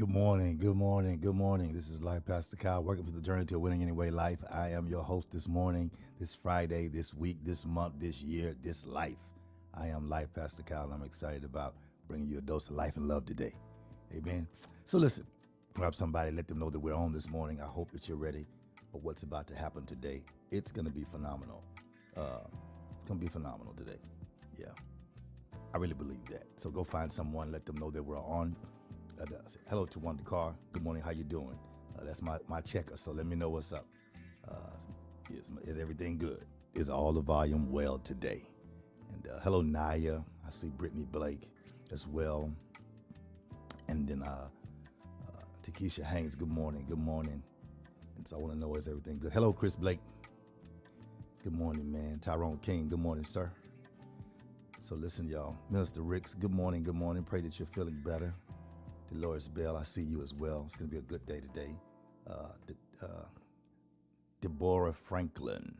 Good morning, good morning, good morning. This is Life Pastor Kyle. Welcome to the Journey to a Winning Anyway Life. I am your host this morning, this Friday, this week, this month, this year, this life. I am Life Pastor Kyle, and I'm excited about bringing you a dose of life and love today. Amen. So listen, grab somebody, let them know that we're on this morning. I hope that you're ready for what's about to happen today. It's going to be phenomenal. It's going to be phenomenal today. Yeah, I really believe that. So go find someone, let them know that we're on. Hello to Wonder Car. Good morning. How you doing? That's my checker. So let me know what's up. Is everything good? Is all the volume well today? And hello, Naya. I see Brittany Blake as well. And then Takesha Haynes. Good morning. Good morning. And so I want to know, is everything good? Hello, Chris Blake. Good morning, man. Tyrone King. Good morning, sir. So listen, y'all. Minister Ricks. Good morning. Good morning. Pray that you're feeling better. Dolores Bell, I see you as well. It's going to be a good day today. Deborah Franklin,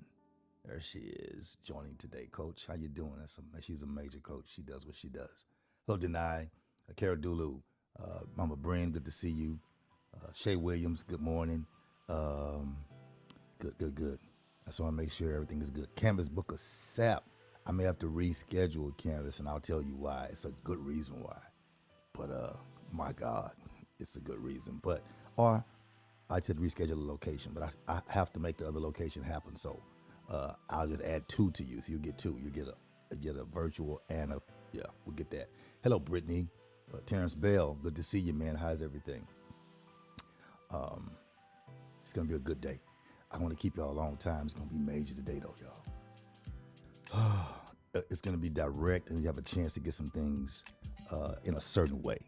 there she is, joining today. Coach, how you doing? She's a major coach. She does what she does. Hello, Denai. Kara Dulu. Mama Bryn, good to see you. Shay Williams, good morning. Good. I just want to make sure everything is good. Canvas Book of Sap. I may have to reschedule Canvas, and I'll tell you why. It's a good reason why. But my God, it's a good reason. Or I should reschedule the location, but I have to make the other location happen. So I'll just add two to you. So you get two. You get a virtual and we'll get that. Hello, Brittany. Terrence Bell, good to see you, man. How's everything? It's going to be a good day. I want to keep y'all a long time. It's going to be major today, though, y'all. It's going to be direct, and you have a chance to get some things in a certain way.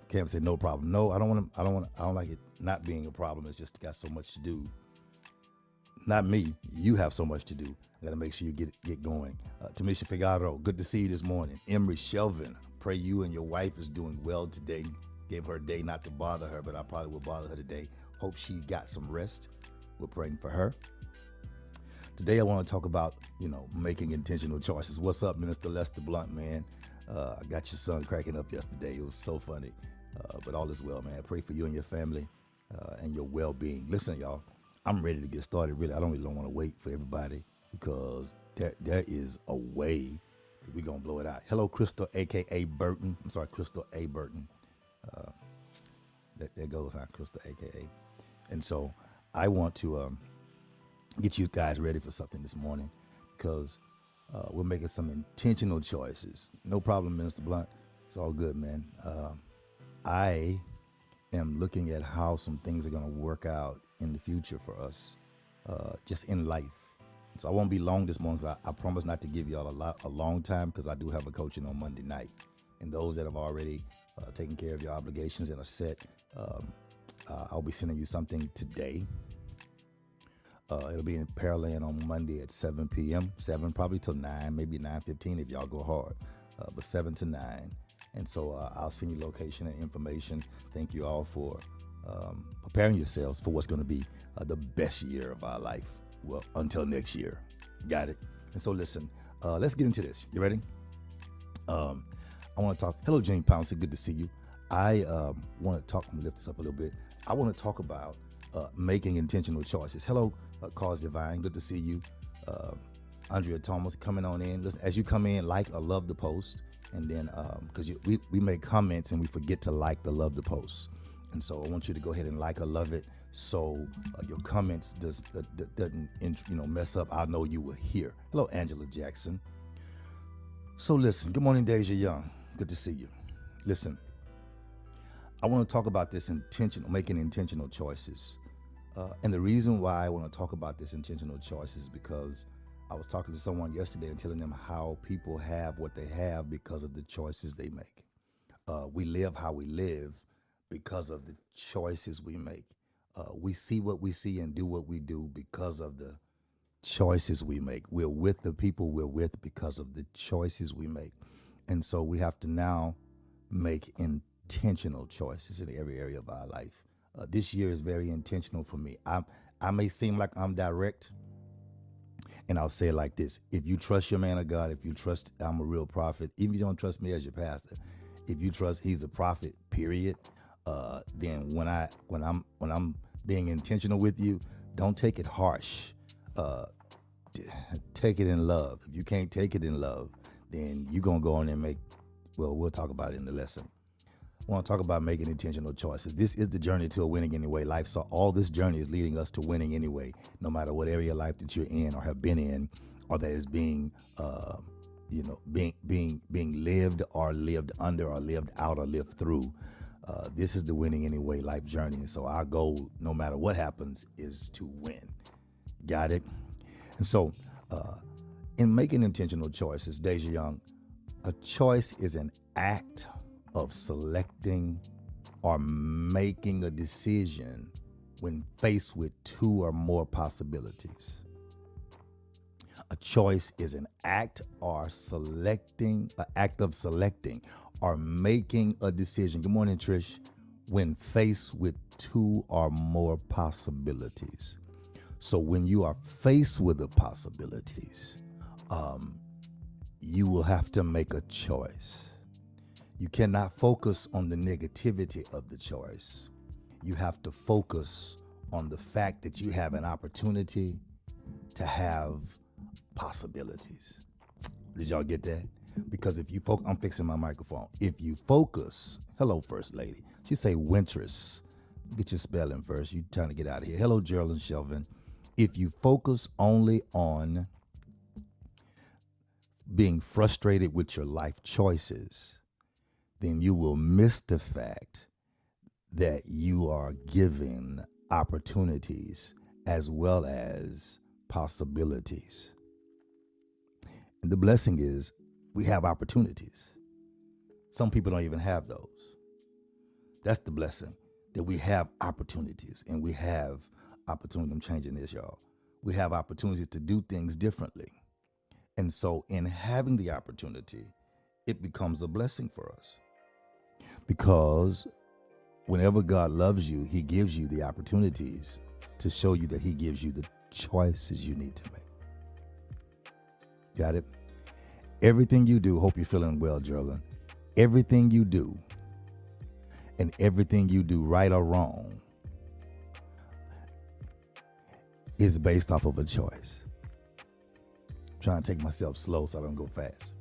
Cam said, no problem. No, I don't like it not being a problem. It's just got so much to do. Not me. You have so much to do. I got to make sure you get going. Tamisha Figaro, good to see you this morning. Emery Shelvin, pray you and your wife is doing well today. Gave her a day not to bother her, but I probably will bother her today. Hope she got some rest. We're praying for her. Today I want to talk about, making intentional choices. What's up, Minister Lester Blunt, man? I got your son cracking up yesterday. It was so funny. But all is well, man. Pray for you and your family and your well-being. Listen, y'all, I'm ready to get started. Really, I don't want to wait for everybody because there is a way that we're going to blow it out. Hello, Crystal, a.k.a. Burton. I'm sorry, Crystal A. Burton. There goes, Crystal, a.k.a. And so I want to get you guys ready for something this morning because we're making some intentional choices. No problem, Minister Blunt. It's all good, man. I am looking at how some things are going to work out in the future for us, just in life. So I won't be long this morning. I promise not to give y'all a long time because I do have a coaching on Monday night. And those that have already taken care of your obligations and are set, I'll be sending you something today. It'll be in Pearland on Monday at 7 p.m., 7 probably till 9, maybe 9:15 if y'all go hard, but 7 to 9. And so I'll send you location and information. Thank you all for preparing yourselves for what's going to be the best year of our life. Well, until next year. Got it? And so listen, let's get into this. You ready? I want to talk. Hello, Jane Pouncey. Good to see you. I want to talk. I'm going to lift this up a little bit. I want to talk about making intentional choices. Hello, Cause Divine. Good to see you. Andrea Thomas coming on in. Listen, as you come in, like or love the post. And then, because we make comments and we forget to like the love the post. And so I want you to go ahead and like or love it so your comments doesn't mess up. I know you were here. Hello, Angela Jackson. So listen, good morning, Deja Young. Good to see you. Listen, I want to talk about this making intentional choices. And the reason why I want to talk about this intentional choices is because I was talking to someone yesterday and telling them how people have what they have because of the choices they make. We live how we live because of the choices we make. We see what we see and do what we do because of the choices we make. We're with the people we're with because of the choices we make. And so we have to now make intentional choices in every area of our life. This year is very intentional for me. I may seem like I'm direct, and I'll say it like this. If you trust your man of God, if you trust I'm a real prophet, even if you don't trust me as your pastor, if you trust he's a prophet, period, then when I'm being intentional with you, don't take it harsh. Take it in love. If you can't take it in love, then you're gonna go on and we'll talk about it in the lesson. I want to talk about making intentional choices. This is the journey to a winning anyway life. So all this journey is leading us to winning anyway, no matter what area of life that you're in or have been in, or that is being lived or lived under or lived out or lived through. This is the winning anyway life journey. And so our goal, no matter what happens, is to win. Got it? And so in making intentional choices, Deja Young, a choice is an act of selecting or making a decision when faced with two or more possibilities. A choice is an act of selecting or making a decision. Good morning, Trish. When faced with two or more possibilities. So when you are faced with the possibilities, you will have to make a choice. You cannot focus on the negativity of the choice. You have to focus on the fact that you have an opportunity to have possibilities. Did y'all get that? Because if you focus, I'm fixing my microphone. If you focus, hello, First Lady. She say Wintress. Get your spelling first. You trying to get out of here. Hello, Geraldine Shelvin. If you focus only on being frustrated with your life choices, then you will miss the fact that you are given opportunities as well as possibilities. And the blessing is we have opportunities. Some people don't even have those. That's the blessing, that we have opportunities, and we have opportunity. I'm changing this, y'all. We have opportunities to do things differently. And so in having the opportunity, it becomes a blessing for us. Because whenever God loves you, he gives you the opportunities to show you that he gives you the choices you need to make. Got it? Everything you do, hope you're feeling well, Geraldine. Everything you do and everything you do, right or wrong, is based off of a choice. I'm trying to take myself slow so I don't go fast.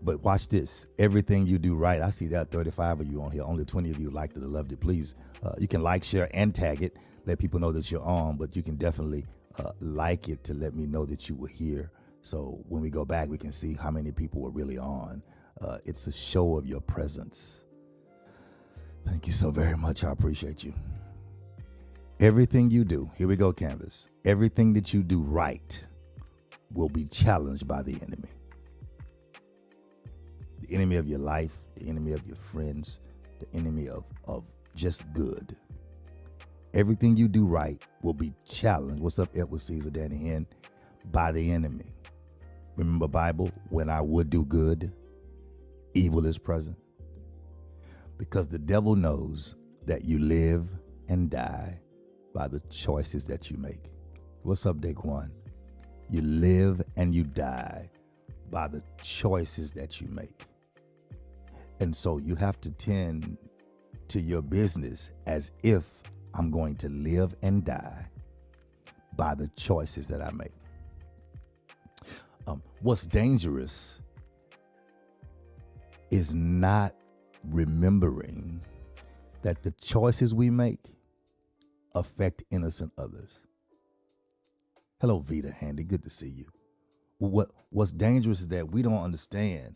But watch this. Everything you do right. I see that 35 of you on here. Only 20 of you liked it or loved it. Please, you can like, share, and tag it. Let people know that you're on. But you can definitely like it to let me know that you were here. So when we go back, we can see how many people were really on. It's a show of your presence. Thank you so very much. I appreciate you. Everything you do. Here we go, Canvas. Everything that you do right will be challenged by the enemy. The enemy of your life, the enemy of your friends, the enemy of just good. Everything you do right will be challenged. What's up, Edward Caesar, Danny N? By the enemy. Remember Bible, when I would do good, evil is present. Because the devil knows that you live and die by the choices that you make. What's up, Daquan? You live and you die by the choices that you make. And so you have to tend to your business as if I'm going to live and die by the choices that I make. What's dangerous is not remembering that the choices we make affect innocent others. Hello, Vita Handy. Good to see you. What's dangerous is that we don't understand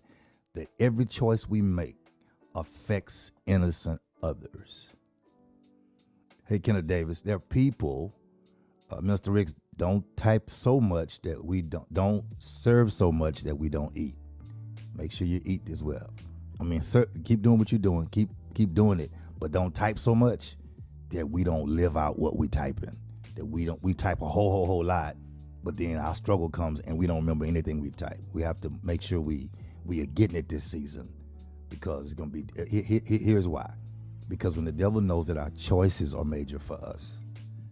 that every choice we make affects innocent others. Hey, Kenneth Davis, there are people, Mr. Riggs, don't type so much that we don't serve so much that we don't eat. Make sure you eat as well. I mean, sir, keep doing what you're doing. Keep doing it, but don't type so much that we don't live out what we type in. That we type a whole lot, but then our struggle comes and we don't remember anything we've typed. We have to make sure we are getting it this season, because it's gonna be. Here's why. Because when the devil knows that our choices are major for us,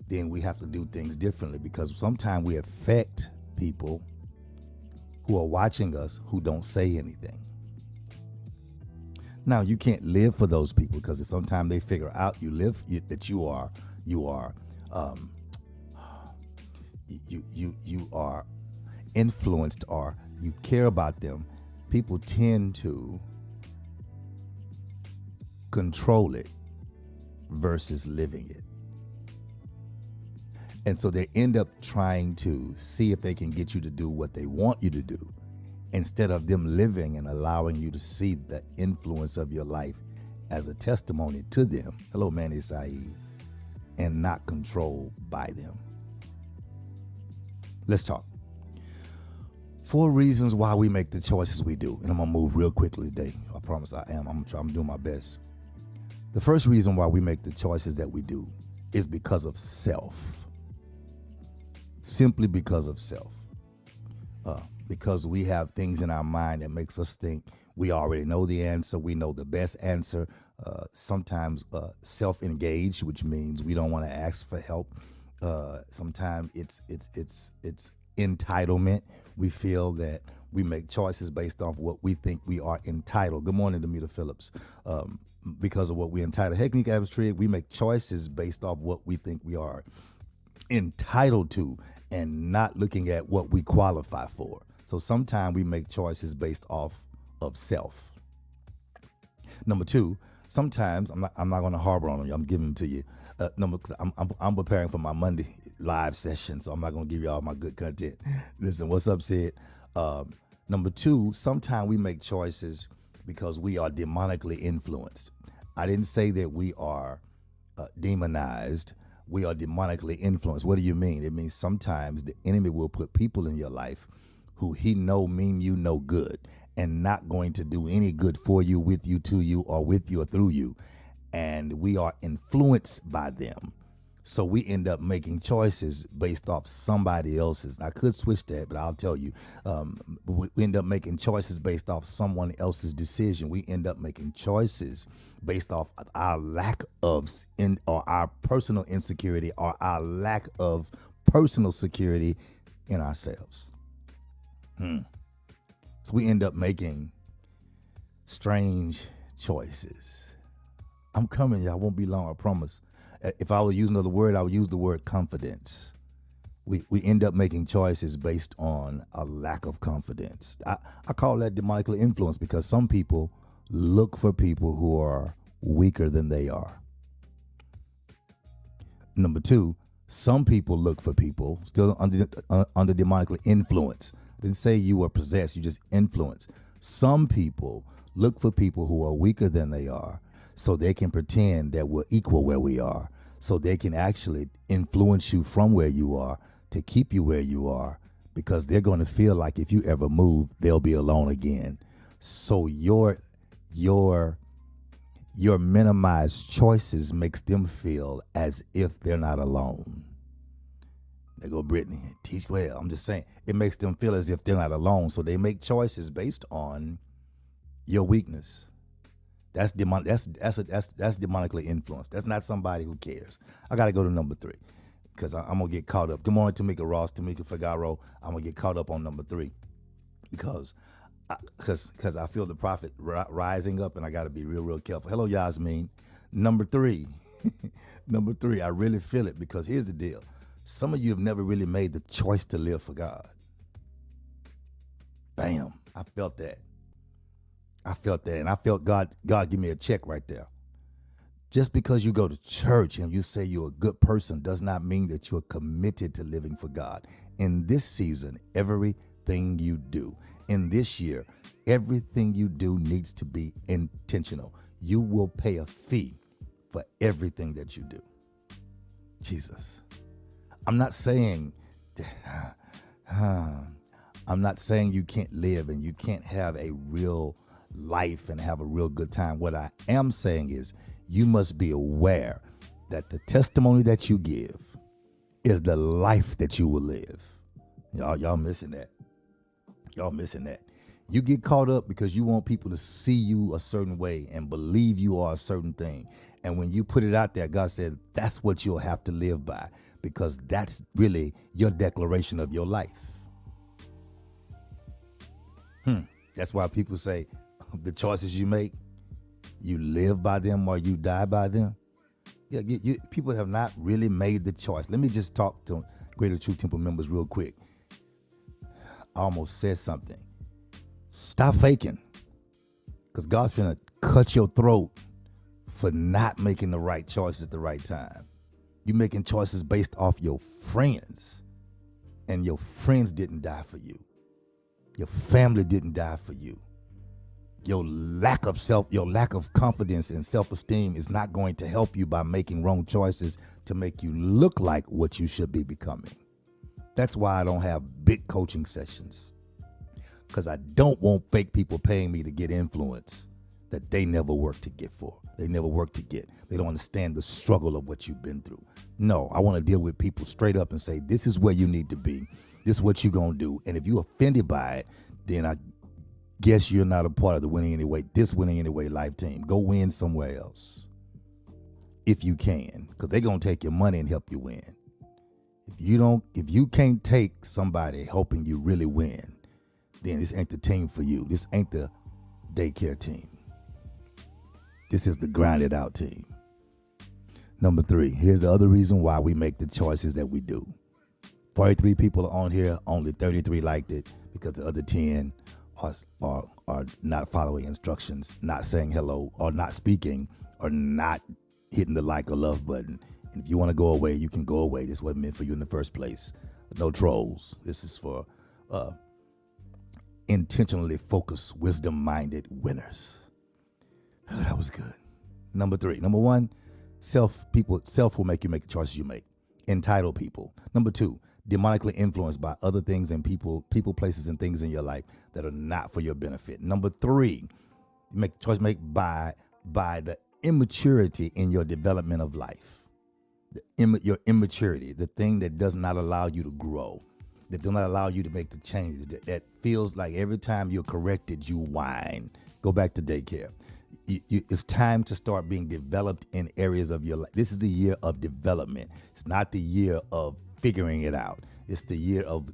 then we have to do things differently, because sometimes we affect people who are watching us who don't say anything. Now you can't live for those people because sometimes they figure out that you are um, you are influenced or you care about them. People tend to control it versus living it. And so they end up trying to see if they can get you to do what they want you to do instead of them living and allowing you to see the influence of your life as a testimony to them. Hello, Manny Saeed. And not controlled by them. Let's talk. 4 reasons why we make the choices we do. And I'm going to move real quickly today. I promise I am. I'm doing my best. The first reason why we make the choices that we do is because of self. Simply because of self. Because we have things in our mind that makes us think we already know the answer. We know the best answer. Sometimes self-engaged, which means we don't want to ask for help. Sometimes it's entitlement. We feel that we make choices based off what we think we are entitled. Good morning, Demeter Phillips. Because of what we're entitled. Hey, Nick Abstrid, we make choices based off what we think we are entitled to and not looking at what we qualify for. So sometimes we make choices based off of self. Number 2, sometimes I'm not going to harbor on them. I'm giving them to you. I'm preparing for my Monday live session, so I'm not going to give you all my good content. Listen, what's up, Sid? Number 2, sometimes we make choices because we are demonically influenced. I didn't say that we are demonized. We are demonically influenced. What do you mean? It means sometimes the enemy will put people in your life who he know mean you no good and not going to do any good for you, with you, to you, or with you or through you. And we are influenced by them. So we end up making choices based off somebody else's. I could switch that, but I'll tell you, we end up making choices based off someone else's decision. We end up making choices based off our lack of or our personal insecurity or our lack of personal security in ourselves. So we end up making strange choices. I'm coming, y'all. Won't be long, I promise. If I would use another word, I would use the word confidence. We end up making choices based on a lack of confidence. I call that demonically influenced because some people look for people who are weaker than they are. Number 2, some people look for people still under demonically influence. I didn't say you were possessed, you just influence. Some people look for people who are weaker than they are so they can pretend that we're equal where we are, so they can actually influence you from where you are to keep you where you are, because they're going to feel like if you ever move, they'll be alone again. So your minimized choices makes them feel as if they're not alone. There go Brittany, teach well. I'm just saying, it makes them feel as if they're not alone. So they make choices based on your weakness. That's demonically influenced. That's not somebody who cares. I got to go to number 3 because I'm going to get caught up. Good morning, Tamika Ross, Tamika Figaro. I'm going to get caught up on number 3 because I feel the prophet rising up and I got to be real careful. Hello, Yasmin. Number 3. Number 3, I really feel it because here's the deal. Some of you have never really made the choice to live for God. Bam. I felt that. And I felt God give me a check right there. Just because you go to church and you say you're a good person does not mean that you're committed to living for God. In this season, everything you do, in this year, everything you do needs to be intentional. You will pay a fee for everything that you do. Jesus. I'm not saying you can't live and you can't have a real life and have a real good time. What I am saying is you must be aware that the testimony that you give is the life that you will live. Y'all missing that. Y'all missing that. You get caught up because you want people to see you a certain way and believe you are a certain thing. And when you put it out there, God said, that's what you'll have to live by, because that's really your declaration of your life. That's why people say the choices you make, You live by them or you die by them. Yeah, people have not really made the choice. Let me just talk to Greater Truth Temple members real quick. I almost said something. Stop faking. Because God's finna cut your throat for not making the right choices at the right time. You making choices based off your friends. And your friends didn't die for you. Your family didn't die for you. Your lack of confidence and self-esteem is not going to help you by making wrong choices to make you look like what you should be becoming. That's why I don't have big coaching sessions. Because I don't want fake people paying me to get influence that they never worked to get for. They never worked to get. They don't understand the struggle of what you've been through. No, I want to deal with people straight up and say, this is where you need to be. This is what you're going to do. And if you're offended by it, then I guess you're not a part of the Winning Anyway, this Winning Anyway life team. Go win somewhere else if you can, because they're going to take your money and help you win. If you can't take somebody helping you really win, then this ain't the team for you. This ain't the daycare team. This is the grind it out team. Number 3, here's the other reason why we make the choices that we do. 43 people are on here, only 33 liked it because the other 10 are not following instructions, not saying hello, or not speaking, or not hitting the like or love button. And if you want to go away, you can go away. This wasn't meant for you in the first place. No trolls. This is for intentionally focused, wisdom-minded winners. Oh, that was good. Number 3. Number 1, self will make you make the choices you make. Entitled people. Number 2, demonically influenced by other things and people, places, and things in your life that are not for your benefit. Number 3, you make the choice made by the immaturity in your development of life. Your immaturity, the thing that does not allow you to grow, that do not allow you to make the changes, that feels like every time you're corrected, you whine. Go back to daycare. It's time to start being developed in areas of your life. This is the year of development. It's not the year of figuring it out. It's the year of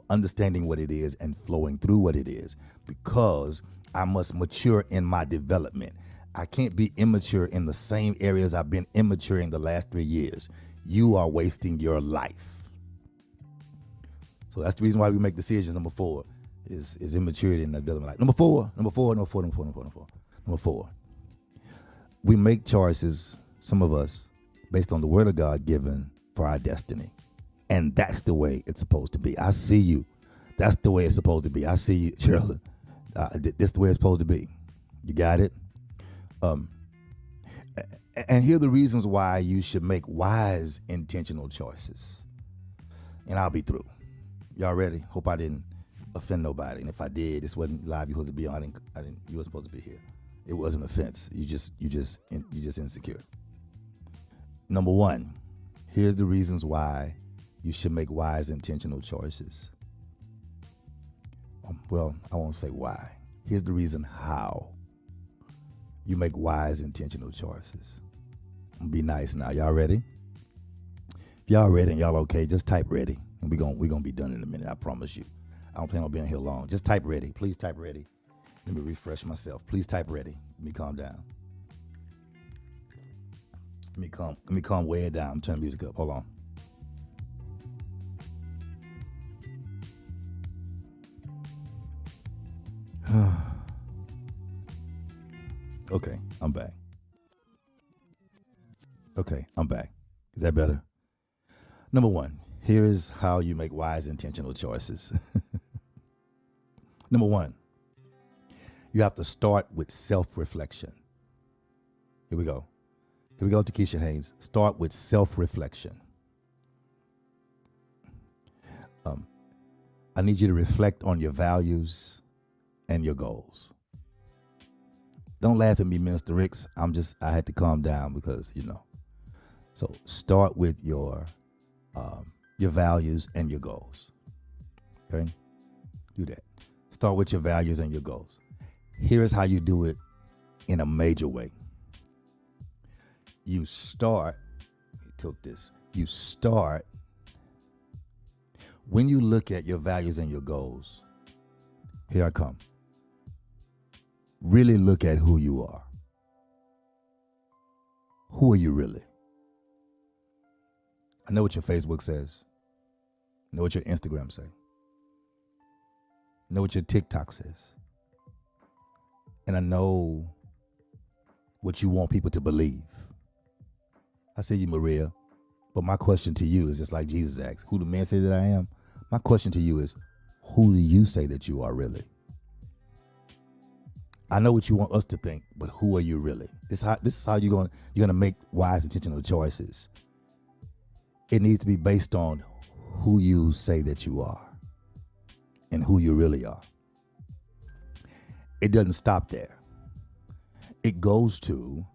understanding what it is and flowing through what it is, because I must mature in my development. I can't be immature in the same areas I've been immature in the last 3 years. You are wasting your life. So that's the reason why we make decisions. Number 4 is immaturity in the development. Like number four. We make choices, some of us, based on the word of God given for our destiny. And that's the way it's supposed to be. I see you. That's the way it's supposed to be. I see you, Shirley. This is the way it's supposed to be. You got it? And here are the reasons why you should make wise, intentional choices. And I'll be through. Y'all ready? Hope I didn't offend nobody. And if I did, this wasn't live. You were supposed to be on. You were supposed to be here. It was an offense. You just insecure. Number 1, here's the reasons why you should make wise, intentional choices. Well, I won't say why. Here's the reason how you make wise, intentional choices. Be nice now. Y'all ready? If y'all ready and y'all okay, just type ready. And we're gonna be done in a minute, I promise you. I don't plan on being here long. Just type ready. Please type ready. Let me refresh myself. Please type ready. Let me calm down. Let me calm way down. Turn the music up. Hold on. Okay, I'm back. Is that better? Number 1, here is how you make wise, intentional choices. Number 1, you have to start with self-reflection. Here we go, Takesha Haynes. Start with self-reflection. I need you to reflect on your values and your goals. Don't laugh at me, Minister Ricks. I had to calm down because, So start with your values and your goals. Okay? Do that. Start with your values and your goals. Here is how you do it in a major way. You start when you look at your values and your goals. Here I come. Really look at who you are. Who are you really? I know what your Facebook says. I know what your Instagram says. I know what your TikTok says. And I know what you want people to believe. I see you, Maria. But my question to you is just like Jesus asked, who do men say that I am? My question to you is, who do you say that you are really? I know what you want us to think, but who are you really? This is how you're gonna make wise, intentional choices. It needs to be based on who you say that you are and who you really are. It doesn't stop there. It goes to,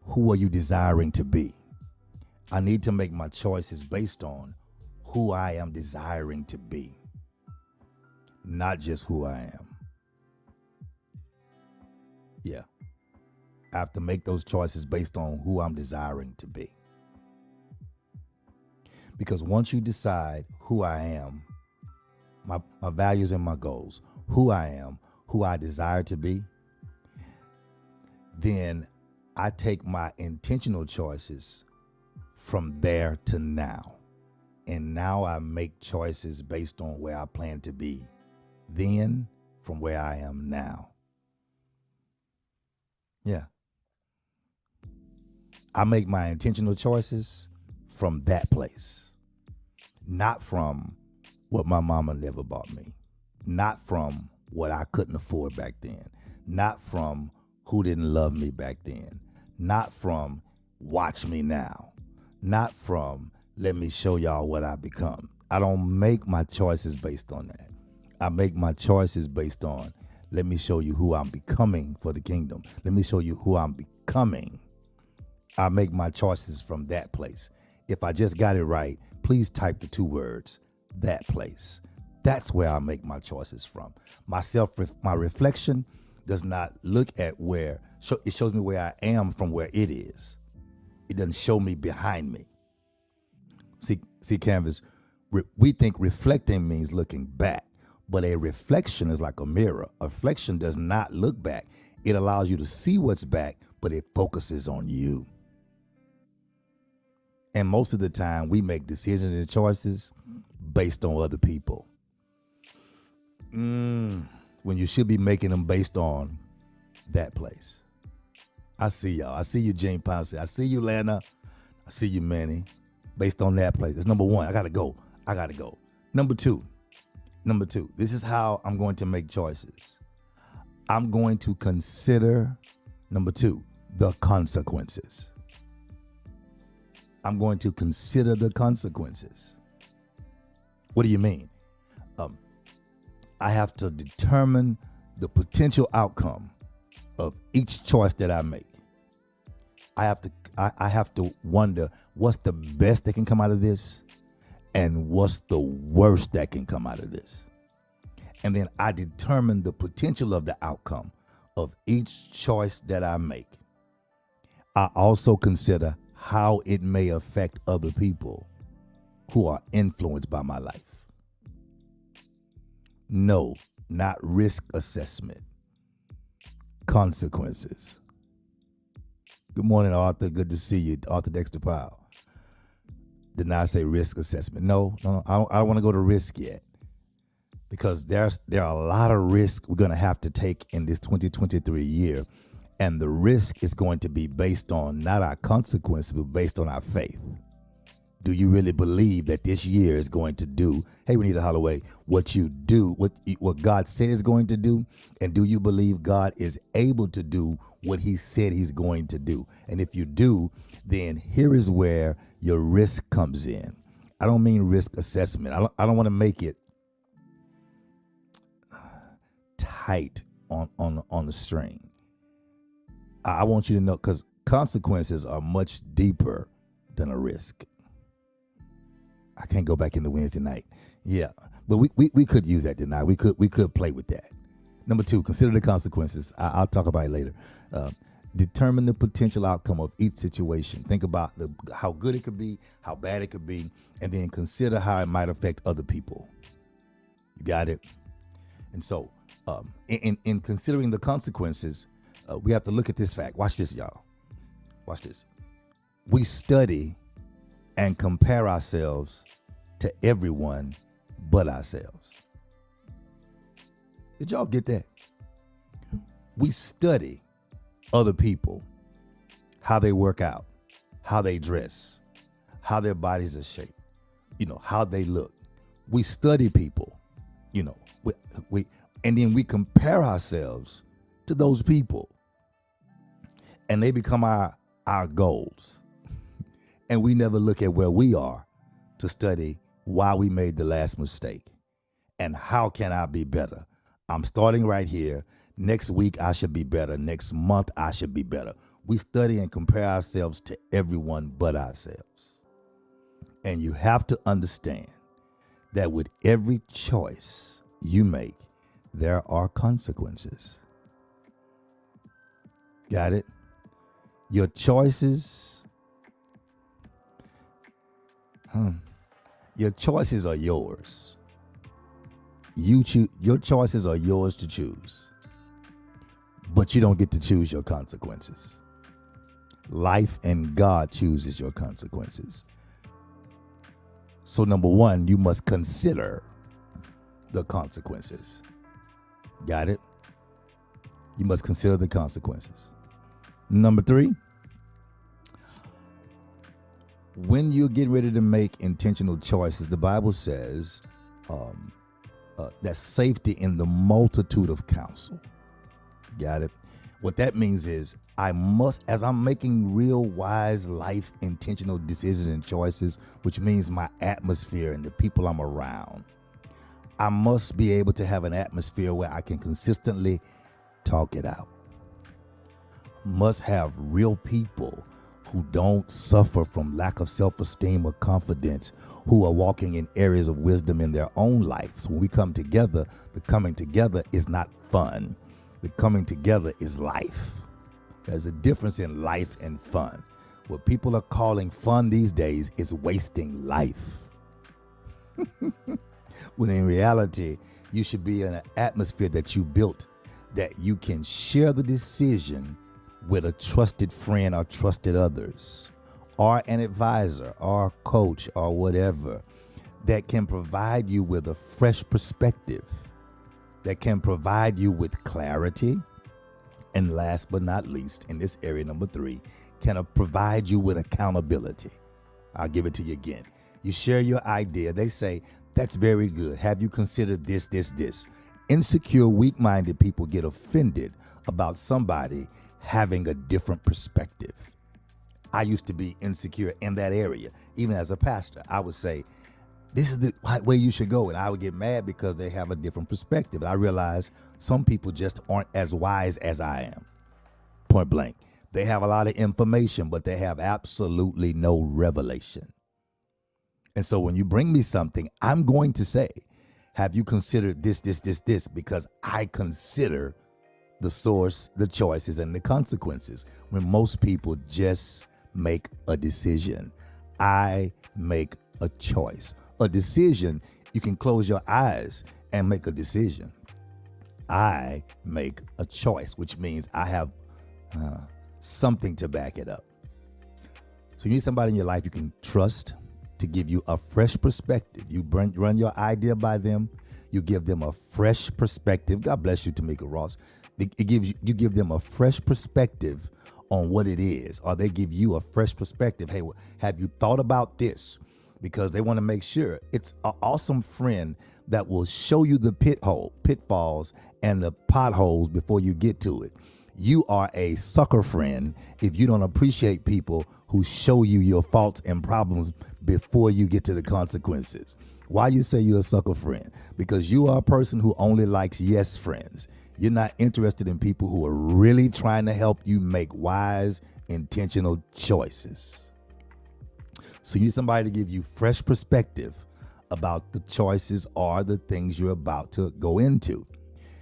who are you desiring to be? I need to make my choices based on who I am desiring to be, not just who I am. Yeah. I have to make those choices based on who I'm desiring to be. Because once you decide who I am, my values and my goals, who I am, who I desire to be, then I take my intentional choices from there to now. And now I make choices based on where I plan to be then from where I am now. Yeah. I make my intentional choices from that place, not from what my mama never bought me, not from what I couldn't afford back then, not from who didn't love me back then, not from watch me now, not from let me show y'all what I become. I don't make my choices based on that. I make my choices based on let me show you who I'm becoming for the kingdom. Let me show you who I'm becoming. I make my choices from that place. If I just got it right, please type the 2 words, that place. That's where I make my choices from. My reflection does not look at where, it shows me where I am from where it is. It doesn't show me behind me. See, Canvas, we think reflecting means looking back, but a reflection is like a mirror. A reflection does not look back. It allows you to see what's back, but it focuses on you. And most of the time, we make decisions and choices based on other people. When you should be making them based on that place. I see y'all. I see you, Jane Ponce. I see you, Lana. I see you, Manny. Based on that place. That's number 1. I gotta go. Number two. This is how I'm going to make choices. I'm going to consider, number 2, the consequences. I'm going to consider the consequences. What do you mean? I have to determine the potential outcome of each choice that I make. I have to wonder what's the best that can come out of this and what's the worst that can come out of this. And then I determine the potential of the outcome of each choice that I make. I also consider how it may affect other people who are influenced by my life. No, not risk assessment. Consequences. Good morning, Arthur. Good to see you, Arthur Dexter Powell. Did not say risk assessment. No. I don't want to go to risk yet, because there are a lot of risks we're going to have to take in this 2023 year, and the risk is going to be based on not our consequences, but based on our faith. Do you really believe that this year is going to do, hey, Renita Holloway, what you do, what God said is going to do? And do you believe God is able to do what he said he's going to do? And if you do, then here is where your risk comes in. I don't mean risk assessment. I don't want to make it tight on the string. I want you to know, because consequences are much deeper than a risk. I can't go back into Wednesday night. Yeah, but we could use that tonight. We could play with that. Number 2, consider the consequences. I'll talk about it later. Determine the potential outcome of each situation. Think about how good it could be, how bad it could be, and then consider how it might affect other people. You got it? And so in considering the consequences, we have to look at this fact. Watch this, y'all. Watch this. We study and compare ourselves to everyone but ourselves. Did y'all get that? We study other people, how they work out, how they dress, how their bodies are shaped, how they look. We study people, we and then we compare ourselves to those people, and they become our goals. And we never look at where we are to study why we made the last mistake and how can I be better. I'm starting right here. Next week, I should be better. Next month, I should be better. We study and compare ourselves to everyone but ourselves. And you have to understand that with every choice you make, there are consequences. Got it? Your choices, your choices are yours. Your choices are yours to choose. But you don't get to choose your consequences. Life and God chooses your consequences. So number one, you must consider the consequences. Got it? You must consider the consequences. Number three, when you're getting ready to make intentional choices, the Bible says that safety in the multitude of counsel. Got it? What that means is as I'm making real wise life intentional decisions and choices, which means my atmosphere and the people I'm around, I must be able to have an atmosphere where I can consistently talk it out. Must have real people who don't suffer from lack of self-esteem or confidence, who are walking in areas of wisdom in their own life. So when we come together, the coming together is not fun. The coming together is life. There's a difference in life and fun. What people are calling fun these days is wasting life. When in reality, you should be in an atmosphere that you built, that you can share the decision with a trusted friend or trusted others, or an advisor or a coach or whatever, that can provide you with a fresh perspective, that can provide you with clarity, and last but not least, in this area, number three, can provide you with accountability. I'll give it to you again. You share your idea. They say, that's very good. Have you considered this, this, this? Insecure, weak-minded people get offended about somebody having a different perspective. I used to be insecure in that area. Even as a pastor, I would say, this is the way you should go. And I would get mad because they have a different perspective. And I realized some people just aren't as wise as I am. Point blank. They have a lot of information, but they have absolutely no revelation. And so when you bring me something, I'm going to say, have you considered this, this, this, this? Because I consider the source, the choices, and the consequences. When most people just make a decision. I make a choice. A decision, you can close your eyes and make a decision. I make a choice, which means I have something to back it up. So you need somebody in your life you can trust to give you a fresh perspective. You run your idea by them. You give them a fresh perspective. God bless you, Tamika Ross. You give them a fresh perspective on what it is, or they give you a fresh perspective. Hey, have you thought about this? Because they want to make sure. It's an awesome friend that will show you the pitfalls and the potholes before you get to it. You are a sucker friend if you don't appreciate people who show you your faults and problems before you get to the consequences. Why you say you're a sucker friend? Because you are a person who only likes yes friends. You're not interested in people who are really trying to help you make wise, intentional choices. So you need somebody to give you fresh perspective about the choices or the things you're about to go into.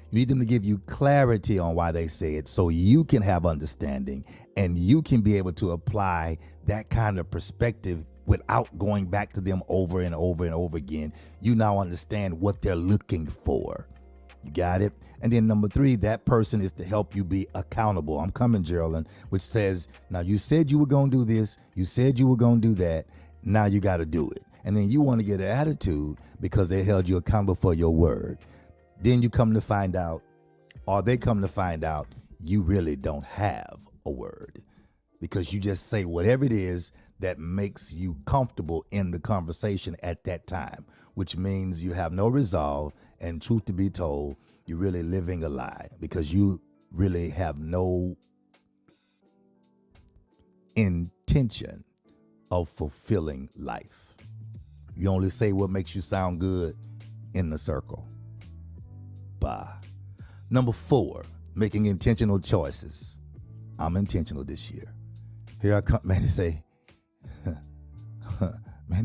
You need them to give you clarity on why they say it so you can have understanding and you can be able to apply that kind of perspective without going back to them over and over and over again. You now understand what they're looking for. You got it? And then number 3, that person is to help you be accountable. I'm coming, Geraldine, which says, now you said you were going to do this. You said you were going to do that. Now you got to do it. And then you want to get an attitude because they held you accountable for your word. Then you come to find out, or they come to find out, you really don't have a word because you just say whatever it is that makes you comfortable in the conversation at that time, which means you have no resolve, and truth to be told, you're really living a lie because you really have no intention of fulfilling life. You only say what makes you sound good in the circle. Bye. Number 4, making intentional choices. I'm intentional this year. Here I come, man, they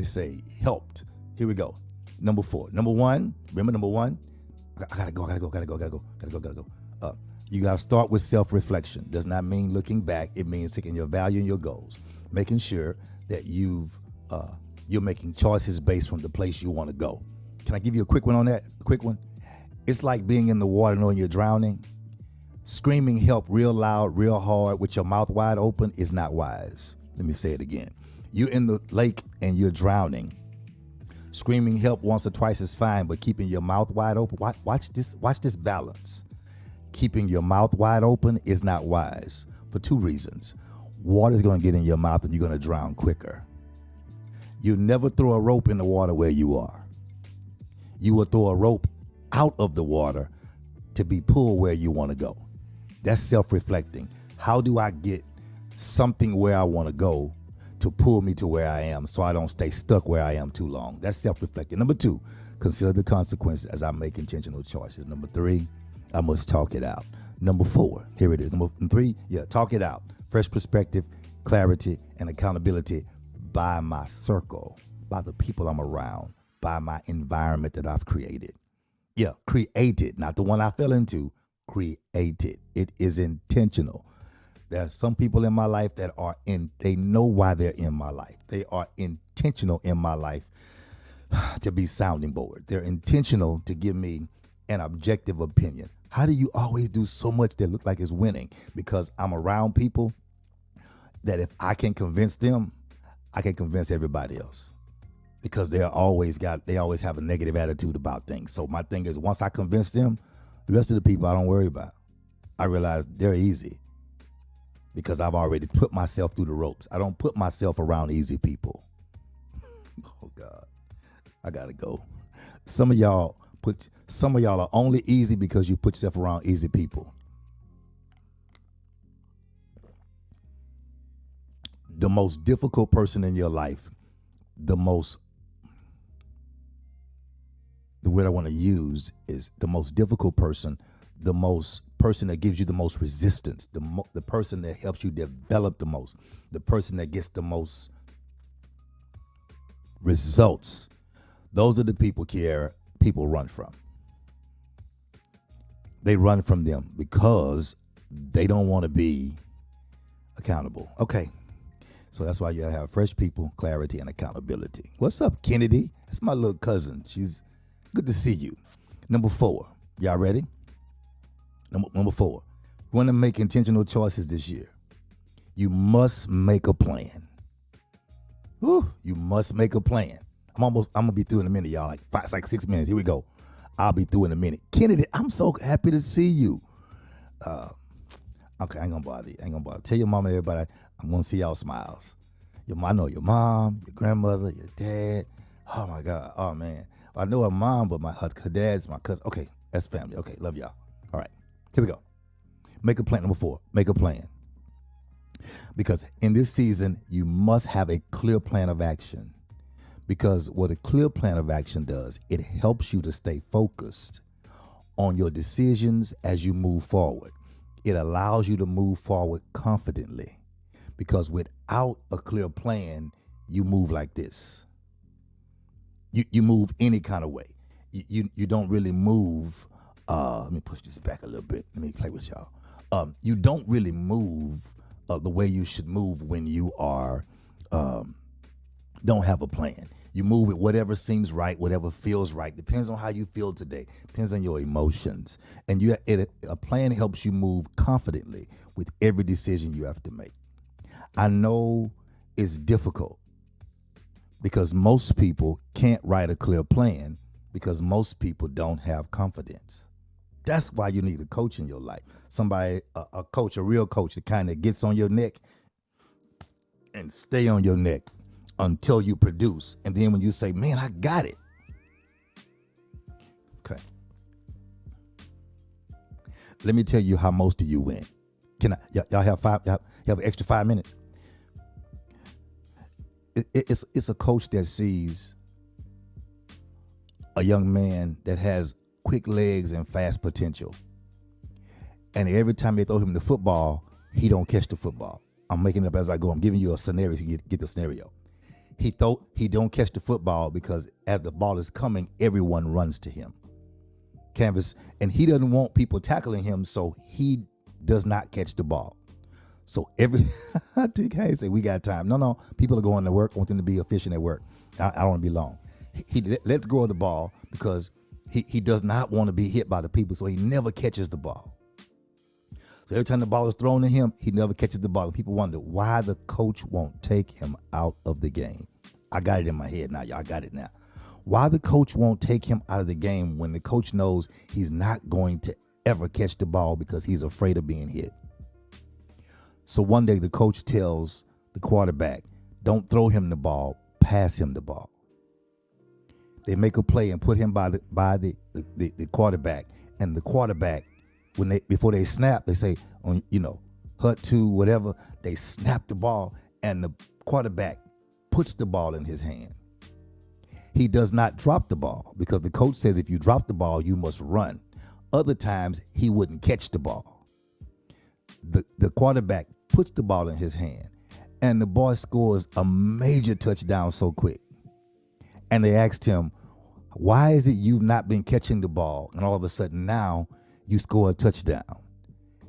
say, helped. Here we go. Number 4. Number 1, remember number 1? I gotta go. You gotta start with self-reflection. Does not mean looking back. It means taking your value and your goals, making sure that you're making choices based from the place you want to go. Can I give you a quick one on that? A quick one. It's like being in the water knowing you're drowning. Screaming help real loud, real hard with your mouth wide open is not wise. Let me say it again. You're in the lake and you're drowning. Screaming help once or twice is fine, but keeping your mouth wide open, watch this balance. Keeping your mouth wide open is not wise for 2 reasons. Water is going to get in your mouth and you're going to drown quicker. You never throw a rope in the water where you are. You will throw a rope out of the water to be pulled where you want to go. That's self-reflecting. How do I get something where I want to go to pull me to where I am so I don't stay stuck where I am too long? That's self-reflecting. Number 2, consider the consequences as I make intentional choices. Number 3, I must talk it out. Number 4, here it is. Number 3, talk it out. Fresh perspective, clarity, and accountability by my circle, by the people I'm around, by my environment that I've created. Created, not the one I fell into, created. It is intentional. There are some people in my life that they know why they're in my life. They are intentional in my life to be sounding board. They're intentional to give me an objective opinion. How do you always do so much that look like it's winning? Because I'm around people that if I can convince them, I can convince everybody else. Because they always have a negative attitude about things. So my thing is, once I convince them, the rest of the people I don't worry about. I realize they're easy because I've already put myself through the ropes. I don't put myself around easy people. Oh God, I gotta go. Some of y'all are only easy because you put yourself around easy people. The most difficult person in your life, the word I want to use is the most difficult person, the most person that gives you the most resistance, the person that helps you develop the most, the person that gets the most results. Those are the people people run from. They run from them because they don't want to be accountable. Okay. So that's why you gotta have fresh people, clarity, and accountability. What's up, Kennedy? That's my little cousin. She's good to see you. Number 4. Y'all ready? Number 4. You want to make intentional choices this year. You must make a plan. You must make a plan. I'm gonna be through in a minute, y'all. It's like 6 minutes. Here we go. I'll be through in a minute. Kennedy, I'm so happy to see you. Okay, I ain't gonna bother you. Tell your mom and everybody I'm gonna see y'all smiles. I know your mom, your grandmother, your dad. Oh my God. Oh man. I know her mom, but her dad's my cousin. Okay, that's family. Okay, love y'all. All right, here we go. Make a plan. Number 4, make a plan. Because in this season, you must have a clear plan of action. Because what a clear plan of action does, it helps you to stay focused on your decisions as you move forward. It allows you to move forward confidently. Because without a clear plan, you move like this. You move any kind of way. You don't really move. Let me push this back a little bit. Let me play with y'all. You don't really move the way you should move when you are don't have a plan. You move with whatever seems right, whatever feels right. Depends on how you feel today. Depends on your emotions. And a plan helps you move confidently with every decision you have to make. I know it's difficult because most people can't write a clear plan because most people don't have confidence. That's why you need a coach in your life. Somebody, a coach, a real coach that kind of gets on your neck and stay on your neck until you produce. And then when you say, man, I got it. Okay. Let me tell you how most of you win. Can I, y'all have y'all have an extra 5 minutes? It's a coach that sees a young man that has quick legs and fast potential. And every time they throw him the football, he don't catch the football. I'm making it up as I go. I'm giving you a scenario so you get the scenario. He don't catch the football because as the ball is coming, everyone runs to him. Canvas, and he doesn't want people tackling him, so he does not catch the ball. So I can't say we got time. No, people are going to work, want them to be efficient at work. I don't want to be long. He lets go of the ball because he does not want to be hit by the people, so he never catches the ball. So every time the ball is thrown to him, he never catches the ball. And people wonder why the coach won't take him out of the game. I got it in my head now, y'all. I got it now. Why the coach won't take him out of the game when the coach knows he's not going to ever catch the ball because he's afraid of being hit. So one day the coach tells the quarterback, don't throw him the ball, pass him the ball. They make a play and put him by the quarterback, and the quarterback, before they snap, they say on hut to whatever, they snap the ball and the quarterback puts the ball in his hand. He does not drop the ball because the coach says if you drop the ball, you must run. Other times he wouldn't catch the ball. The quarterback puts the ball in his hand and the boy scores a major touchdown so quick. And they asked him, why is it you've not been catching the ball and all of a sudden now you score a touchdown?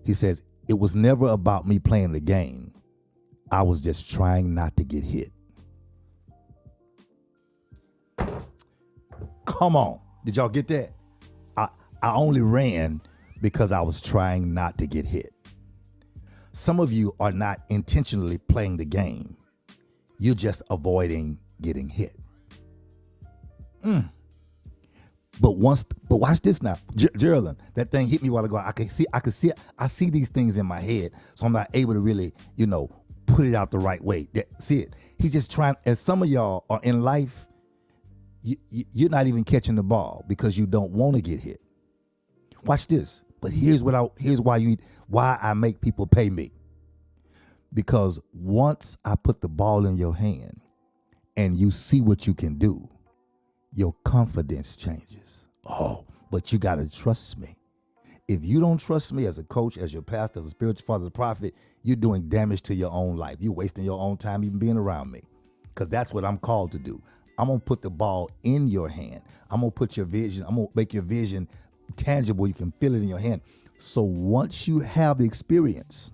He says, it was never about me playing the game. I was just trying not to get hit. Come on. Did y'all get that? I only ran because I was trying not to get hit. Some of you are not intentionally playing the game. You're just avoiding getting hit. But watch this now, Geraldine. That thing hit me a while ago. I see these things in my head, so I'm not able to really, put it out the right way. See it? He's just trying. As some of y'all are in life, you're not even catching the ball because you don't want to get hit. Watch this. But here's why I make people pay me. Because once I put the ball in your hand and you see what you can do, your confidence changes. Oh, but you got to trust me. If you don't trust me as a coach, as your pastor, as a spiritual father, as a prophet, you're doing damage to your own life. You're wasting your own time even being around me, because that's what I'm called to do. I'm going to put the ball in your hand. I'm going to put your vision, I'm going to make your vision tangible. You can feel it in your hand. So once you have the experience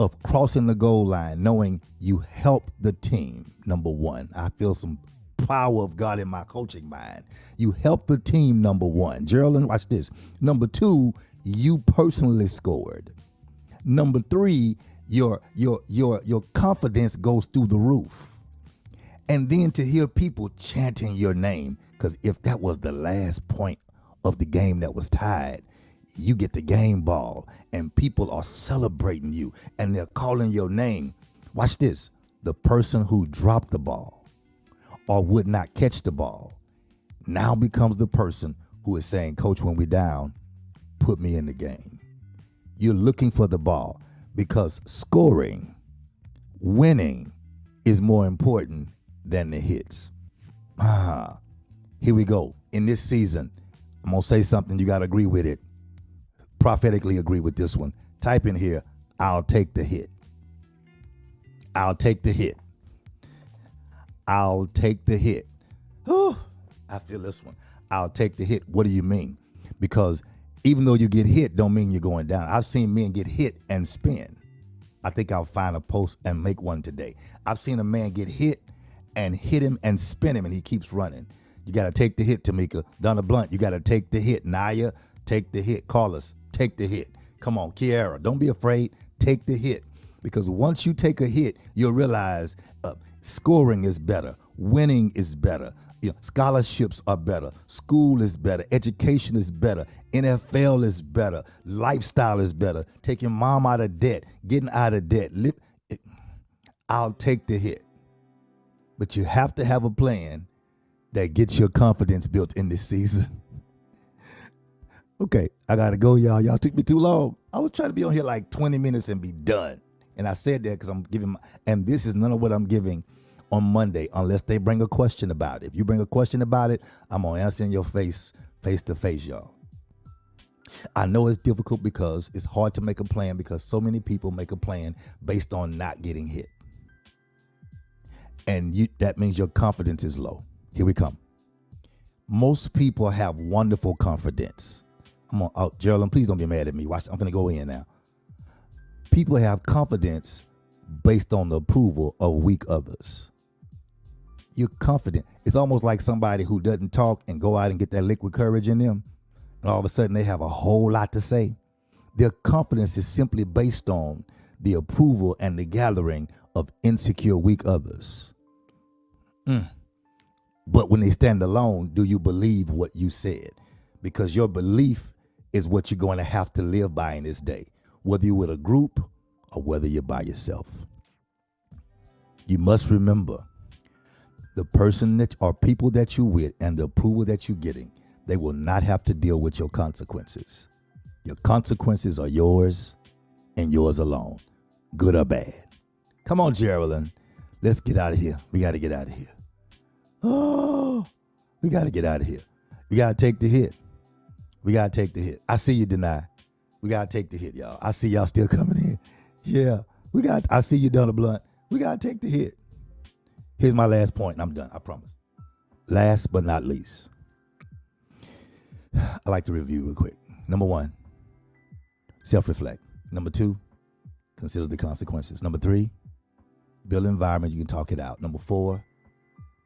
of crossing the goal line, knowing you help the team, number one, I feel some power of God in my coaching mind. You help the team, number one. Geraldine, watch this. Number two, you personally scored. Number three, your confidence goes through the roof. And then to hear people chanting your name, because if that was the last point of the game that was tied, you get the game ball and people are celebrating you and they're calling your name. Watch this. The person who dropped the ball or would not catch the ball now becomes the person who is saying, Coach, when we're down, put me in the game. You're looking for the ball because scoring, winning is more important than the hits. Here we go. In this season, I'm going to say something. You got to agree with it. Prophetically agree with this one. Type in here, I'll take the hit. I'll take the hit. I'll take the hit. Whew, I feel this one. I'll take the hit. What do you mean? Because even though you get hit, don't mean you're going down. I've seen men get hit and spin. I think I'll find a post and make one today. I've seen a man get hit and hit him and spin him, and he keeps running. You got to take the hit, Tamika. Donna Blunt, you got to take the hit. Naya, take the hit. Carlos, take the hit. Come on, Kiara, don't be afraid. Take the hit. Because once you take a hit, you'll realize scoring is better. Winning is better. Scholarships are better. School is better. Education is better. NFL is better. Lifestyle is better. Taking mom out of debt. Getting out of debt. I'll take the hit. But you have to have a plan that gets your confidence built in this season. Okay, I got to go, y'all. Y'all took me too long. I was trying to be on here like 20 minutes and be done. And I said that because I'm giving, and this is none of what I'm giving on Monday unless they bring a question about it. If you bring a question about it, I'm going to answer in your face to face, y'all. I know it's difficult because it's hard to make a plan because so many people make a plan based on not getting hit. And that means your confidence is low. Here we come. Most people have wonderful confidence. Geraldine, please don't be mad at me. Watch, I'm going to go in now. People have confidence based on the approval of weak others. You're confident. It's almost like somebody who doesn't talk and go out and get that liquid courage in them, and all of a sudden they have a whole lot to say. Their confidence is simply based on the approval and the gathering of insecure, weak others. But when they stand alone, do you believe what you said? Because your belief is what you're going to have to live by in this day, whether you're with a group or whether you're by yourself. You must remember the person that or people that you're with and the approval that you're getting, they will not have to deal with your consequences. Your consequences are yours and yours alone, good or bad. Come on, Geraldine. Let's get out of here. We got to get out of here. Oh, we got to get out of here. We got to take the hit. We got to take the hit. I see you, Deny. We got to take the hit, y'all. I see y'all still coming in. Yeah, I see you, Donna Blunt. We got to take the hit. Here's my last point, and I'm done, I promise. Last but not least, I like to review real quick. Number 1, self-reflect. Number 2, consider the consequences. Number 3, build an environment you can talk it out. Number 4,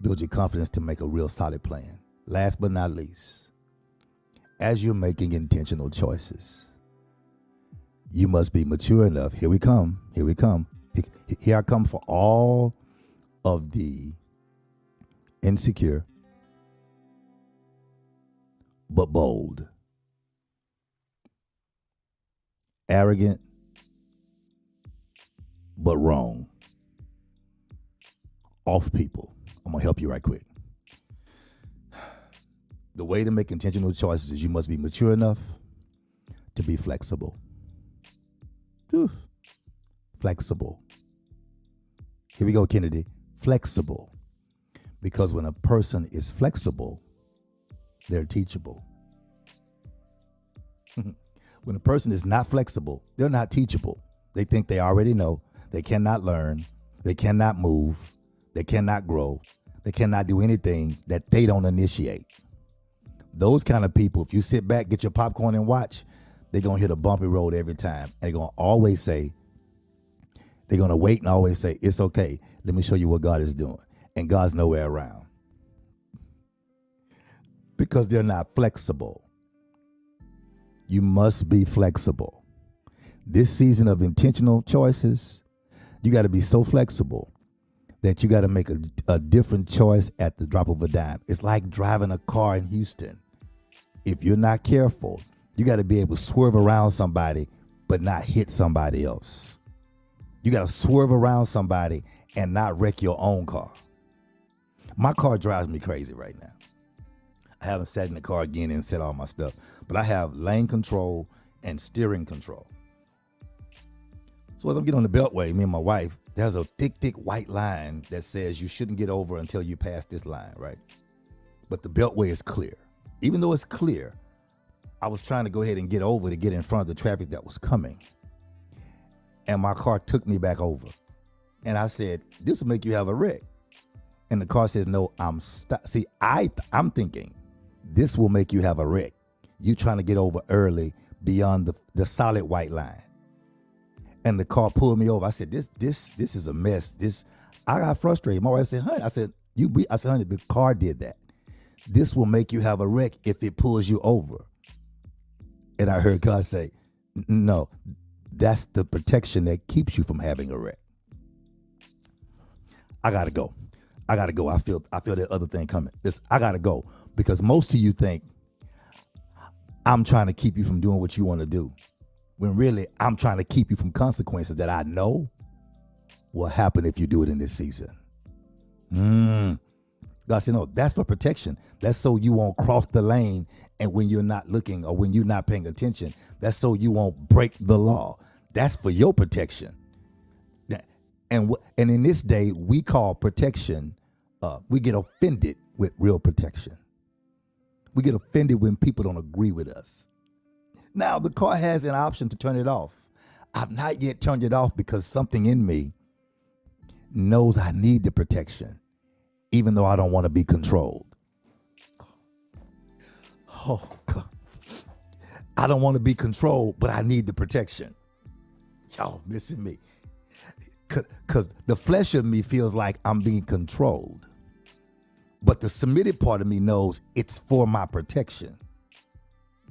build your confidence to make a real solid plan. Last but not least, as you're making intentional choices, you must be mature enough. Here we come. Here I come for all of the insecure but bold, arrogant but wrong, off people. I'm going to help you right quick. The way to make intentional choices is you must be mature enough to be flexible. Flexible. Here we go, Kennedy. Flexible. Because when a person is flexible, they're teachable. When a person is not flexible, they're not teachable. They think they already know. They cannot learn. They cannot move. They cannot grow. They cannot do anything that they don't initiate. Those kind of people, if you sit back, get your popcorn and watch, they're going to hit a bumpy road every time. And they're going to always say, they're going to wait and always say, it's okay. Let me show you what God is doing. And God's nowhere around. Because they're not flexible. You must be flexible. This season of intentional choices, you got to be so flexible that you got to make a different choice at the drop of a dime. It's like driving a car in Houston. If you're not careful, you got to be able to swerve around somebody but not hit somebody else. You got to swerve around somebody and not wreck your own car. My car drives me crazy right now. I haven't sat in the car again and set all my stuff, but I have lane control and steering control. So as I'm getting on the beltway, me and my wife, there's a thick white line that says you shouldn't get over until you pass this line, right? But the beltway is clear. Even though it's clear, I was trying to go ahead and get over to get in front of the traffic that was coming. And my car took me back over. And I said, this will make you have a wreck. And the car says, no, I'm stuck. See, I'm thinking this will make you have a wreck. You trying to get over early beyond the solid white line. And the car pulled me over. I said, this is a mess. I got frustrated. My wife said, honey, I said, honey, the car did that. This will make you have a wreck if it pulls you over. And I heard God say, no, that's the protection that keeps you from having a wreck. I gotta go. I feel that other thing coming. I gotta go because most of you think I'm trying to keep you from doing what you want to do, when really I'm trying to keep you from consequences that I know will happen if you do it in this season. God said, no, that's for protection. That's so you won't cross the lane, and when you're not looking or when you're not paying attention, that's so you won't break the law. That's for your protection. And in this day, we call protection, we get offended with real protection. We get offended when people don't agree with us. Now, the car has an option to turn it off. I've not yet turned it off because something in me knows I need the protection, even though I don't want to be controlled. Oh, God. I don't want to be controlled, but I need the protection. Y'all missing me. Because the flesh of me feels like I'm being controlled. But the submitted part of me knows it's for my protection.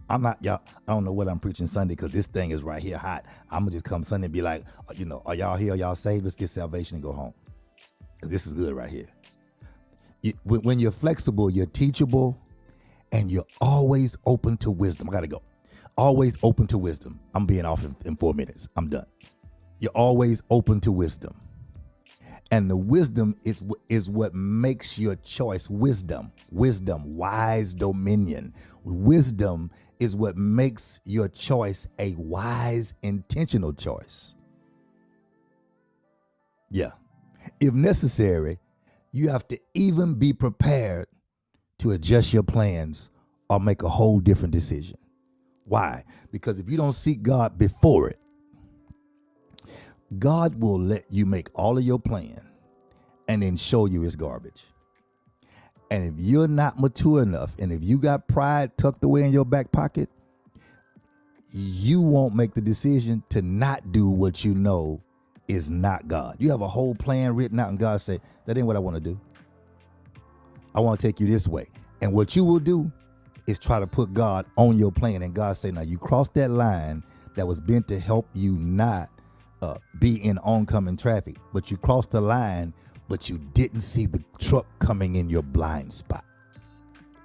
I'm not, y'all, I don't know what I'm preaching Sunday because this thing is right here hot. I'm going to just come Sunday and be like, are y'all here? Are y'all saved? Let's get salvation and go home. Because this is good right here. When you're flexible, you're teachable, and you're always open to wisdom. I got to go. Always open to wisdom. I'm being off in 4 minutes. I'm done. You're always open to wisdom. And the wisdom is what makes your choice wisdom. Wisdom, wise dominion. Wisdom is what makes your choice a wise, intentional choice. Yeah. If necessary, you have to even be prepared to adjust your plans or make a whole different decision. Why? Because if you don't seek God before it, God will let you make all of your plan and then show you it's garbage. And if you're not mature enough, and if you got pride tucked away in your back pocket, you won't make the decision to not do what you know is not God. You have a whole plan written out and God say, that ain't what I want to do. I want to take you this way. And what you will do is try to put God on your plan. And God say, now you crossed that line that was meant to help you not be in oncoming traffic, but you crossed the line, but you didn't see the truck coming in your blind spot.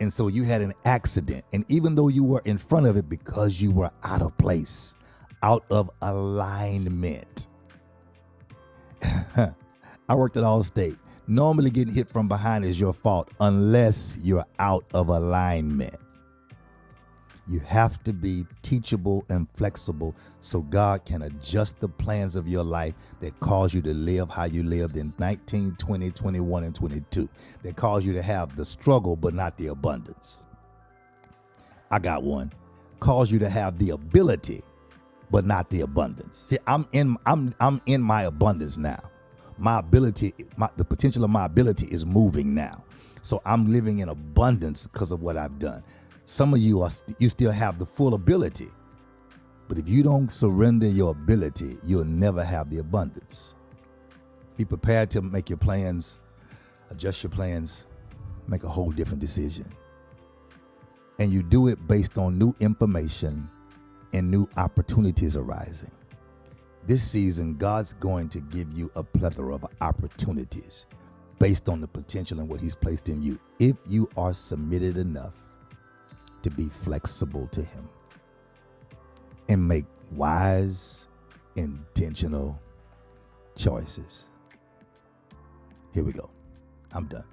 And so you had an accident. And even though you were in front of it, because you were out of place, out of alignment. I worked at Allstate. Normally getting hit from behind is your fault unless you're out of alignment. You have to be teachable and flexible so God can adjust the plans of your life that cause you to live how you lived in 19, 20, 21, and 22. That cause you to have the struggle but not the abundance. I got one. Cause you to have the ability but not the abundance. See, I'm in my abundance now. My ability, the potential of my ability is moving now. So I'm living in abundance because of what I've done. Some of you you still have the full ability, but if you don't surrender your ability, you'll never have the abundance. Be prepared to make your plans, adjust your plans, make a whole different decision. And you do it based on new information and new opportunities arising. This season, God's going to give you a plethora of opportunities based on the potential and what He's placed in you, if you are submitted enough to be flexible to Him and make wise, intentional choices. Here we go. I'm done.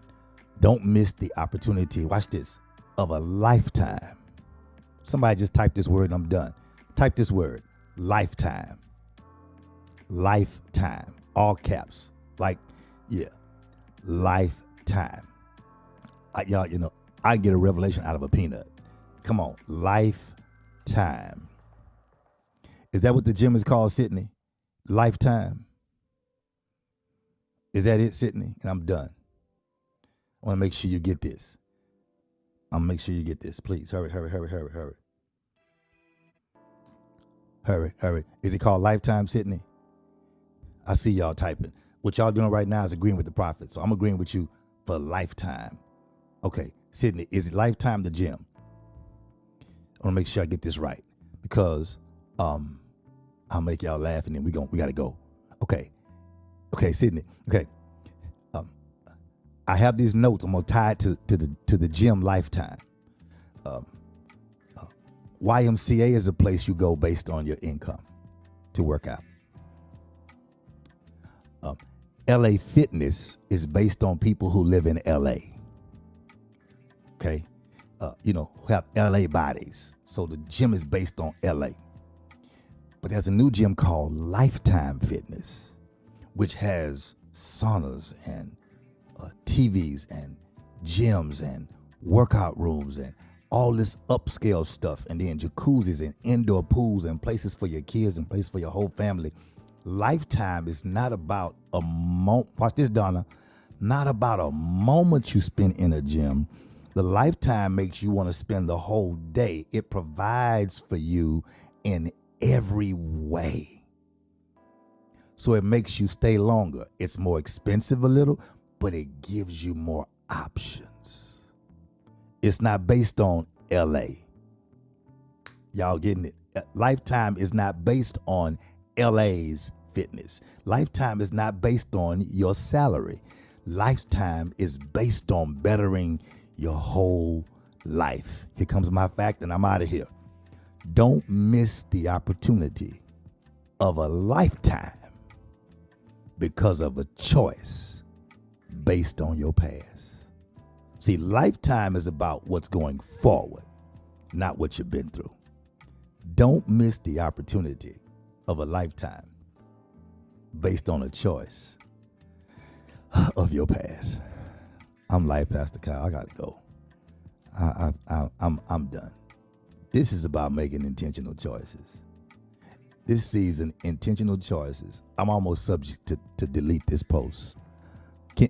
Don't miss the opportunity, watch this, of a lifetime. Somebody just type this word and I'm done. Type this word, lifetime. Lifetime. All caps. Like, yeah. Lifetime. Y'all, I get a revelation out of a peanut. Come on. Lifetime. Is that what the gym is called, Sydney? Lifetime. Is that it, Sydney? And I'm done. I want to make sure you get this. I'll make sure you get this. Please, hurry. Hurry. Is it called Lifetime, Sydney? I see y'all typing. what y'all doing right now is agreeing with the prophet. So I'm agreeing with you for lifetime. Okay, Sydney, is it lifetime the gym? I want to make sure I get this right because I'll make y'all laugh and then we got to go. Okay, Sydney. Okay, I have these notes. I'm gonna tie it to the gym lifetime. YMCA is a place you go based on your income to work out. LA Fitness is based on people who live in LA. Okay, who have LA bodies. So the gym is based on LA. But there's a new gym called Lifetime Fitness, which has saunas and TVs and gyms and workout rooms and all this upscale stuff, and then jacuzzis and indoor pools and places for your kids and places for your whole family. Lifetime is not about a moment. Watch this, Donna. Not about a moment you spend in a gym. The Lifetime makes you want to spend the whole day. It provides for you in every way. So it makes you stay longer. It's more expensive a little, but it gives you more options. It's not based on LA. Y'all getting it? Lifetime is not based on LA's fitness. Lifetime is not based on your salary. Lifetime is based on bettering your whole life. Here comes my fact, and I'm out of here. Don't miss the opportunity of a lifetime because of a choice based on your past. See, lifetime is about what's going forward, not what you've been through. Don't miss the opportunity of a lifetime based on a choice of your past. I'm Life Pastor Kyle. I gotta go. I'm done. This is about making intentional choices. This season, intentional choices. I'm almost subject to delete this post.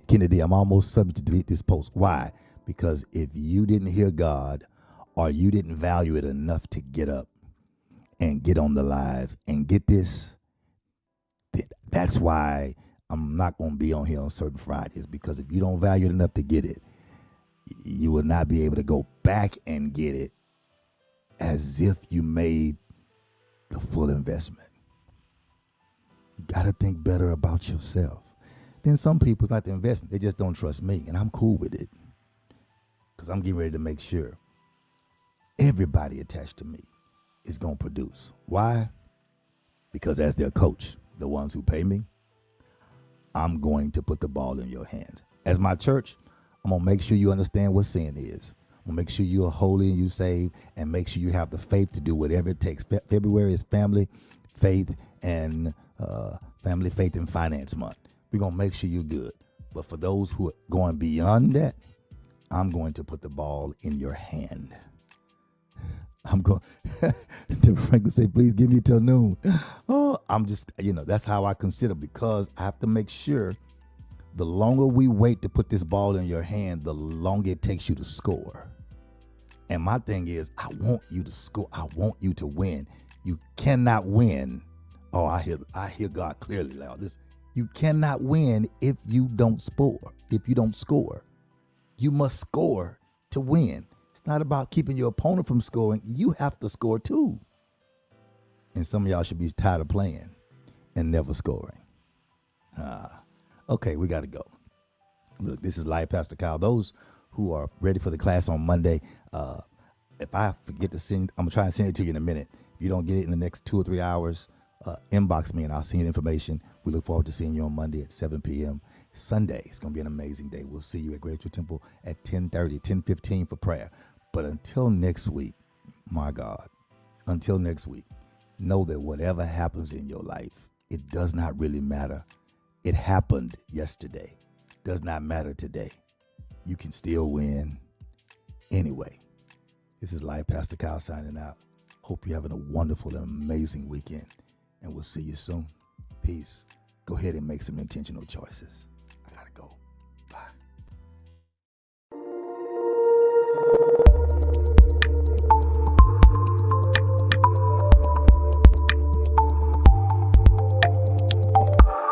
Kennedy, I'm almost subject to delete this post. Why? Because if you didn't hear God or you didn't value it enough to get up and get on the live and get this, that's why I'm not going to be on here on certain Fridays, because if you don't value it enough to get it, you will not be able to go back and get it as if you made the full investment. You got to think better about yourself. Then some people, it's not the investment. They just don't trust me, and I'm cool with it because I'm getting ready to make sure everybody attached to me is going to produce. Why? Because as their coach, the ones who pay me, I'm going to put the ball in your hands. As my church, I'm going to make sure you understand what sin is. I'm going to make sure you are holy and you saved, and make sure you have the faith to do whatever it takes. February is family, faith, and family, faith, and finance month. We're going to make sure you're good. But for those who are going beyond that, I'm going to put the ball in your hand. I'm going to Franklin say, please give me till noon. Oh, I'm just, that's how I consider, because I have to make sure the longer we wait to put this ball in your hand, the longer it takes you to score. And my thing is, I want you to score. I want you to win. You cannot win. Oh, I hear God clearly now. You cannot win if you don't score. If you don't score, you must score to win. It's not about keeping your opponent from scoring. You have to score too. And some of y'all should be tired of playing and never scoring. Okay, we got to go. Look, this is Live Pastor Kyle. Those who are ready for the class on Monday, if I forget to send, I'm going to try and send it to you in a minute. If you don't get it in the next 2 or 3 hours, inbox me and I'll send you the information. We look forward to seeing you on Monday at 7 p.m. Sunday, it's going to be an amazing day. We'll see you at Great True Temple at 10:30, 10:15 for prayer. But until next week, my God, until next week, know that whatever happens in your life, it does not really matter. It happened yesterday. Does not matter today. You can still win anyway. This is Live Pastor Kyle signing out. Hope you're having a wonderful and amazing weekend. And we'll see you soon. Peace. Go ahead and make some intentional choices.